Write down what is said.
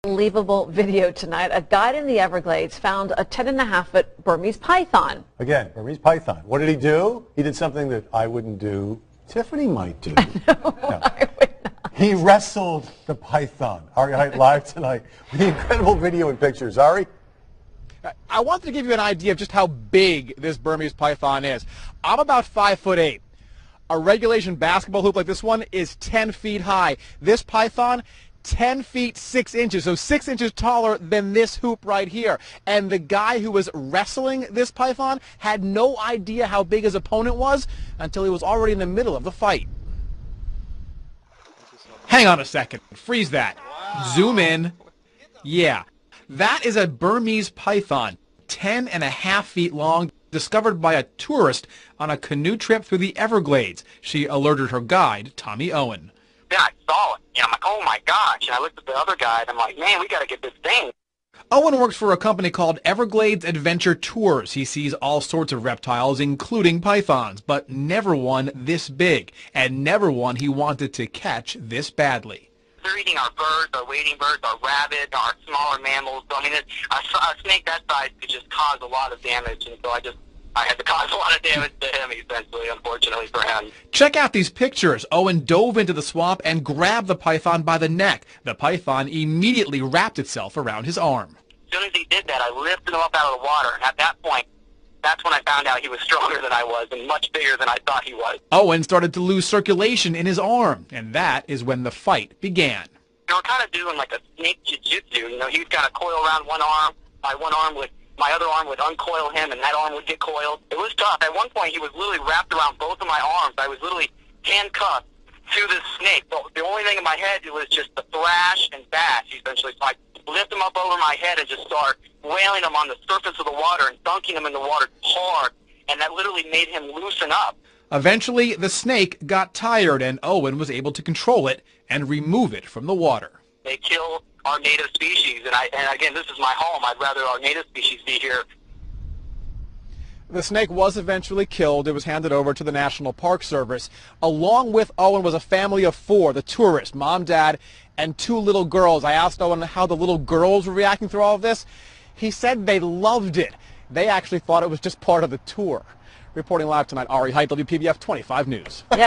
Unbelievable video tonight. A guide in the Everglades found a 10.5-foot Burmese python. Again, Burmese python. What did he do? He did something that I wouldn't do. Tiffany might do. No. I would not. He wrestled the python. Ari Height live tonight with the incredible video and pictures. Ari? I wanted to give you an idea of just how big this Burmese python is. I'm about 5'8". A regulation basketball hoop like this one is 10 feet high. This python, 10 feet 6 inches, so 6 inches taller than this hoop right here. And the guy who was wrestling this python had no idea how big his opponent was until he was already in the middle of the fight. Hang on a second. Freeze that. Wow. Zoom in. Yeah. That is a Burmese python, 10.5 feet long, discovered by a tourist on a canoe trip through the Everglades. She alerted her guide, Tommy Owen. Yeah, I saw it. And I'm like, oh my gosh. And I looked at the other guy and I'm like, man, we got to get this thing. Owen works for a company called Everglades Adventure Tours. He sees all sorts of reptiles, including pythons, but never one this big, and never one he wanted to catch this badly. They're eating our birds, our wading birds, our rabbits, our smaller mammals. So, I mean, a snake that size could just cause a lot of damage, and so I had to cause a lot of damage to him, essentially, unfortunately for him. Check out these pictures. Owen dove into the swamp and grabbed the python by the neck. The python immediately wrapped itself around his arm. As soon as he did that, I lifted him up out of the water, and at that point, that's when I found out he was stronger than I was and much bigger than I thought he was. Owen started to lose circulation in his arm, and that is when the fight began. We're kind of doing like a snake jiu-jitsu. You know, he'd kind of coil around one arm, my other arm would uncoil him, and that arm would get coiled. It was tough. At one point, he was literally wrapped around both of my arms. I was literally handcuffed to this snake. But the only thing in my head was just the thrash and bash, essentially. So I lift him up over my head and just start wailing him on the surface of the water and dunking him in the water hard. And that literally made him loosen up. Eventually, the snake got tired, and Owen was able to control it and remove it from the water. They kill our native species, and again, this is my home. I'd rather our native species be here. The snake was eventually killed. It was handed over to the National Park Service. Along with Owen was a family of 4, the tourists, mom, dad, and 2 little girls. I asked Owen how the little girls were reacting through all of this. He said they loved it. They actually thought it was just part of the tour. Reporting live tonight, Ari Height, WPBF 25 News.